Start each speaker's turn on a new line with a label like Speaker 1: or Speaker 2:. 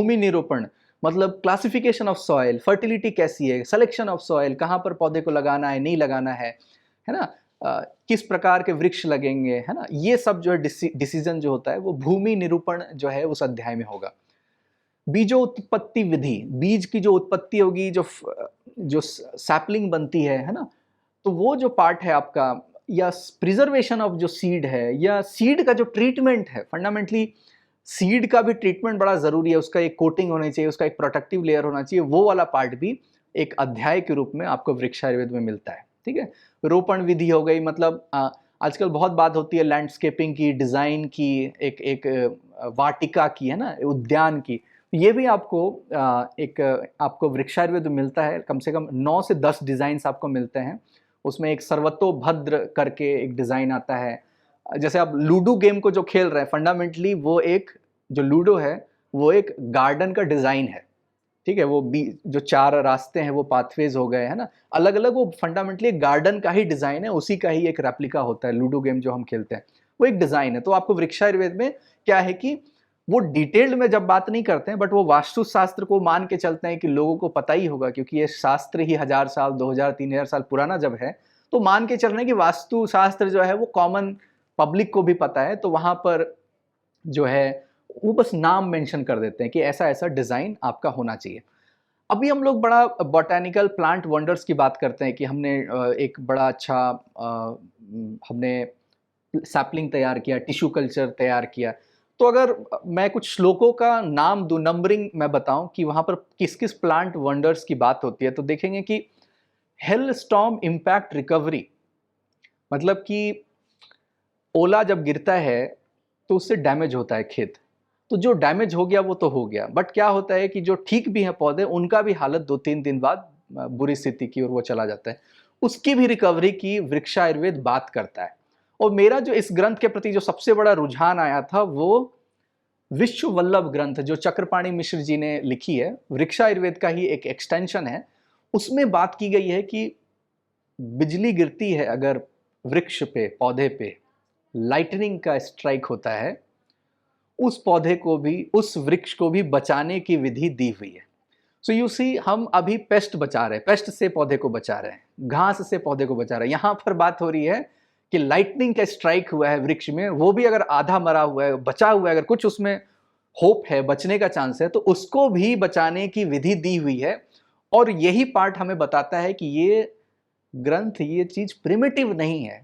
Speaker 1: भूमि निरूपण मतलब classification of soil, fertility कैसी है, सिलेक्शन ऑफ सॉइल, कहाँ पर पौधे को लगाना है नहीं लगाना है ना, किस प्रकार के वृक्ष लगेंगे, है ना, ये सब जो है डिसीजन जो होता है वो भूमि निरूपण जो है उस अध्याय में होगा। बीजोत्पत्ति विधि, बीज की जो उत्पत्ति होगी, जो सैपलिंग बनती है ना, तो वो जो पार्ट है आपका, या प्रिजर्वेशन ऑफ जो सीड है, या सीड का जो ट्रीटमेंट है, फंडामेंटली सीड का भी ट्रीटमेंट बड़ा जरूरी है, उसका एक कोटिंग होनी चाहिए, उसका एक प्रोटेक्टिव लेयर होना चाहिए, वो वाला पार्ट भी एक अध्याय के रूप में आपको वृक्षायुर्वेद में मिलता है। ठीक है, रोपण विधि हो गई, मतलब आजकल बहुत बात होती है लैंडस्केपिंग की, डिजाइन की, एक वाटिका की, है ना, उद्यान की, ये भी आपको आपको वृक्षायुर्वेद में मिलता है। कम से कम 9 से 10 डिजाइन आपको मिलते हैं। उसमें एक सर्वतोभद्र करके एक डिजाइन आता है। जैसे आप लूडो गेम को जो खेल रहे हैं, फंडामेंटली वो एक जो लूडो है वो एक गार्डन का डिजाइन है। ठीक है, वो जो 4 रास्ते हैं वो पाथवेज हो गए, है ना, अलग अलग, वो फंडामेंटली एक गार्डन का ही डिजाइन है, उसी का ही एक रेप्लिका होता है। लूडो गेम जो हम खेलते हैं वो एक डिजाइन है। तो आपको वृक्षायुर्वेद में क्या है कि वो डिटेल्ड में जब बात नहीं करते हैं, बट वो वास्तुशास्त्र को मान के चलते हैं कि लोगों को पता ही होगा, क्योंकि ये शास्त्र ही 1000 साल 2000 3000 साल पुराना जब है, तो मान के चल रहे हैं कि वास्तुशास्त्र जो है वो कॉमन पब्लिक को भी पता है। तो वहां पर जो है वो बस नाम मेंशन कर देते हैं कि ऐसा ऐसा डिजाइन आपका होना चाहिए। अभी हम लोग बड़ा बॉटेनिकल प्लांट वंडर्स की बात करते हैं कि हमने एक बड़ा अच्छा हमने सैपलिंग तैयार किया, टिश्यू कल्चर तैयार किया। तो अगर मैं कुछ श्लोकों का नाम दूं, नंबरिंग मैं बताऊं कि वहां पर किस किस प्लांट वंडर्स की बात होती है, तो देखेंगे कि हेल स्टॉर्म इम्पैक्ट रिकवरी, मतलब कि ओला जब गिरता है तो उससे डैमेज होता है खेत। तो जो डैमेज हो गया वो तो हो गया, बट क्या होता है कि जो ठीक भी है पौधे, उनका भी हालत 2-3 दिन बाद बुरी स्थिति की ओर वो चला जाता है। उसकी भी रिकवरी की वृक्षायुर्वेद बात करता है। और मेरा जो इस ग्रंथ के प्रति जो सबसे बड़ा रुझान आया था वो विश्व वल्लभ ग्रंथ जो चक्रपाणी मिश्र जी ने लिखी है, वृक्षायुर्वेद का ही एक एक्सटेंशन है। उसमें बात की गई है कि बिजली गिरती है अगर वृक्ष पे, पौधे पे, लाइटनिंग का स्ट्राइक होता है, उस पौधे को भी, उस वृक्ष को भी बचाने की विधि दी हुई है। सो यू सी, हम अभी पेस्ट बचा रहे हैं, पेस्ट से पौधे को बचा रहे हैं, घास से पौधे को बचा रहे हैं। यहां पर बात हो रही है कि लाइटनिंग का स्ट्राइक हुआ है वृक्ष में, वो भी अगर आधा मरा हुआ है, बचा हुआ है, अगर कुछ उसमें होप है, बचने का चांस है, तो उसको भी बचाने की विधि दी हुई है। और यही पार्ट हमें बताता है कि ये ग्रंथ, ये चीज प्रिमिटिव नहीं है,